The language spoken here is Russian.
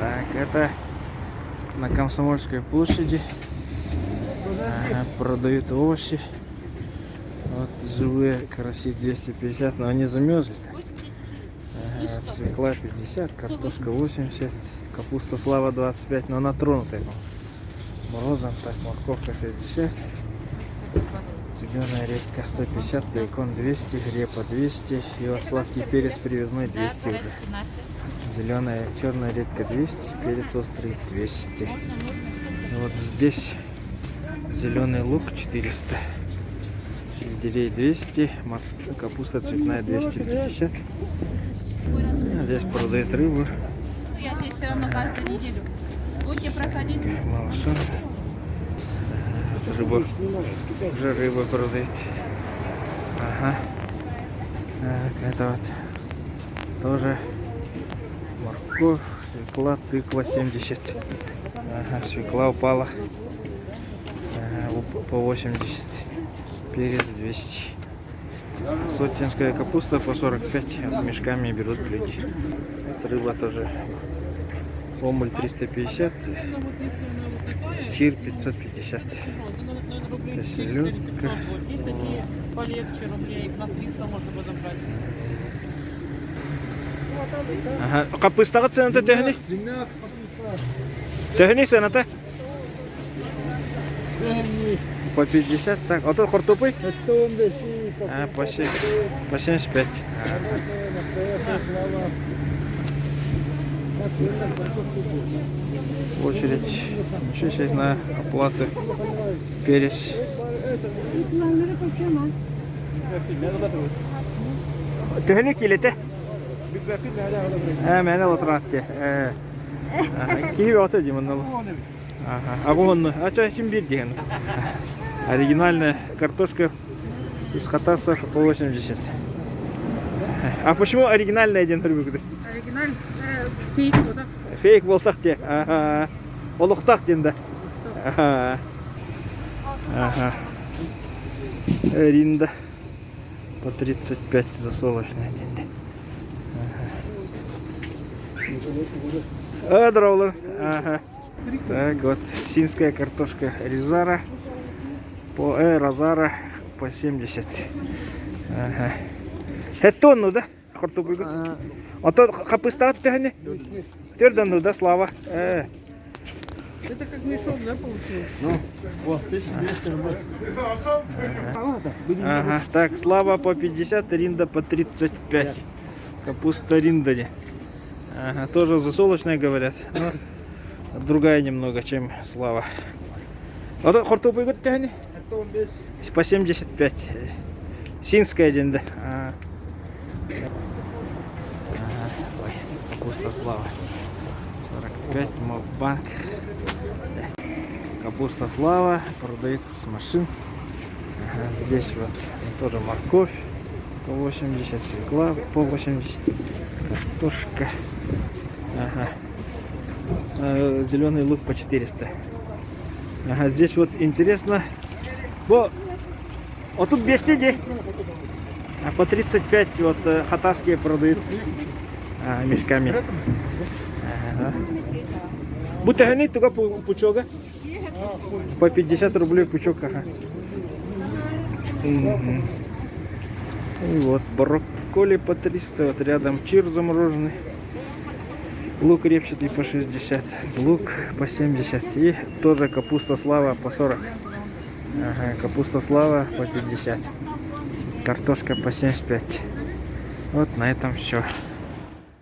Так, это на Комсомольской площади. Продают овощи. Вот живые караси 250, но они замерзли. Свекла 50, картошка 80, капуста Слава 25, но она тронутая морозом. Так, морковка 60, зеленая редька 150, бекон 200, репа 200, и вот сладкий перец привезной 200 уже. Зеленая, черная редька 200, перец острый 200. Вот здесь зеленый лук 400, сельдерей 200, капуста цветная 250. Здесь продают рыбу. Я здесь все равно каждую неделю. Будете проходить? Малышон. Рыба. Уже рыба продают. Ага. Так, это вот тоже морковь, свекла, тыква 70. Ага, свекла упала по 80. Перец 200. Сотенская капуста по 45, мешками берут люди. Рыба тоже. Омуль 350, чир 550. Селедка. Полегче рублей, на 300 можно подобрать. Ага. Капустага цената техни? Техни цената? По 50, так. А то картопы? По 75. Очередь. Еще сейчас на оплату. Перец. Техник или те? Мене лотратте. Киви отойди маннал. Ага. А вон, а что чем бирдиген? Оригинальная картошка из Хатаса по 80. А почему оригинальная один рыбы? Оригиналь фейк, да? Фейк болтак те. Ага. Олуктак денде. Ага. Ага. Ринда по 35 засолочная денде. Ага. Дровлер. Ага. Так вот, синская картошка Ризара по Розара по 70. Ага. Это тонну, да? Картофель. А то капуста от тягни? Твердо, да, Слава? Это как мешок, да, получилось? Ну, вот, 1200 рублей. Ага. Так, Слава по 50, Ринда по 35. Капуста Риндани. Ага, тоже засолочная, говорят. Но другая немного, чем Слава. А то картофель год тягни? По 75. Синская один, да. Ага. Ой, капуста Слава. 45, Моббанк. Капуста Слава продается с машин. Ага, здесь вот тоже морковь по 80, свекла по 80, картошка. Ага. Зеленый лук по 400. Ага, здесь вот интересно. Вот тут 200, а по 35 вот хатасские продают мешками. Ага. Будьте гони, туга пучок, по 50 рублей пучок. Ага. Угу. И вот брокколи по 300, вот рядом чир замороженный. Лук репчатый по 60, лук по 70 и тоже капуста Слава по 40. Ага, капуста Слава по 50, картошка по 75. Вот на этом все.